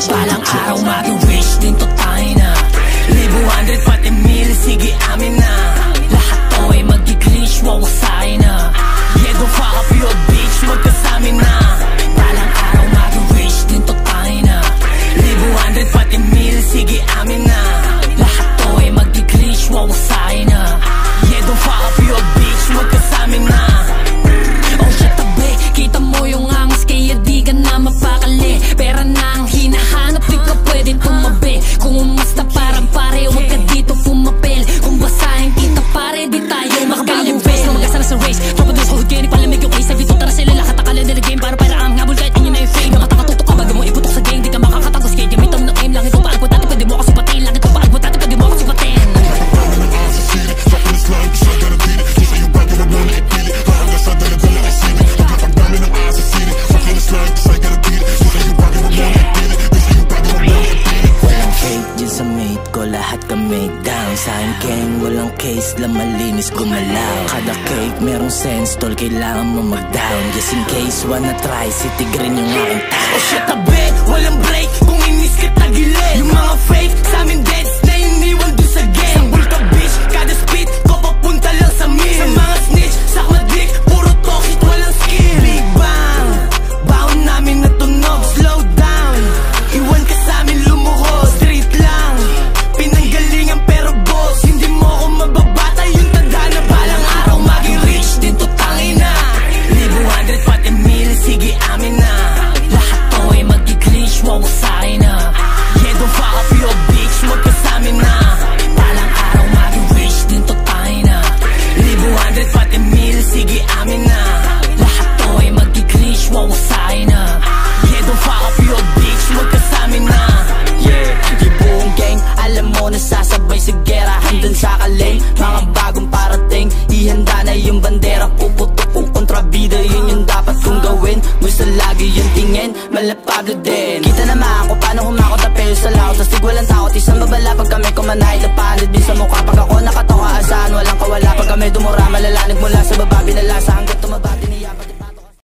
Balang araw mag-wish din to tayo na. Libo, 100, pati mil, sige amin na. Lahat to ay mag-glitch, wawasain na. Yeah, don't fuck up your bitch, magkasamin na. Balang araw mag-wish din to tayo na. Libo, 100, pati mil, sige amin na. Lahat to ay mag-glitch, wawasain na. Yeah, don't fuck up your bitch, magkasamin na. Oh shit, tabi, kita mo yung angas, kaya di ka na mapakali. Pera na ang hinahanap, di ka pwedeng tumabi. Kung umasta parang pare, huwag ka dito pumapel. Kung basahin kita pare, di tayo makabagong face. Lumagas na sa race, tropados, hold gani, palamig yung case. Sabi to, tara sila lahat, akala nila game. Para ang ngabol kahit inyo na yung fame. Mga takatutok ka, bago mo iputok sa game. Di ka makakatagos, kaya gamitam ng aim. Langit o paagwat natin, pwede mo ako sipatin. Langit o paagwat natin, pwede mo ako sipatin. Lahat kami down sa aking gang, walang case lang malinis gumalaw. Kada cake merong sense tol, kailangan mo mag-down. Just in case wanna try, city green yung aking town. Oh shit, tabi, walang break, kung inis ka tagilid. Yung mga fake, sa amin deads na iniwan dun sa game. Sa bulka bitch, kada spit, ko papunta lang sa mil. Sa mga snitch, sa madik, puro toxic, walang skill. Big bang, baon namin na tunog, slow down. Iwan ka sa amin lumuhod, street lang. Pinanggalingan pero boss, hindi mo ako mababata. Yung tanda na balang araw maging rich din to tangin na. Libo, 100, pati mil, sige amin na. Lahat to ay mag-glitch, wawasain na. Yeah, don't fuck up your bitch, magkasamin na. Balang araw maging rich din to tangin na. Libo, 100, pati mil, sige amin na. Lahat to ay mag-glitch, wawasain na. Yeah, don't fuck up your bitch, magkasamin na. Yeah, yung buong gang, alam mo na sasabay sa gera. Handun sa kaleng, mga bagong parating. Ihanda na yung bandera, puputok kung kontrabida. Yun yung dapat kong gawin, gusto lagi yung tingin, malapado din. Kita naman ako paano humakot na pero sa laot. Tastig walang takot, isang babala pag kami kumanahit. Napanid din sa mukha pag ako nakatawa. Asahan walang kawala pag kami dumura. Malalanig mula sa baba, binalasa hanggang tumabati.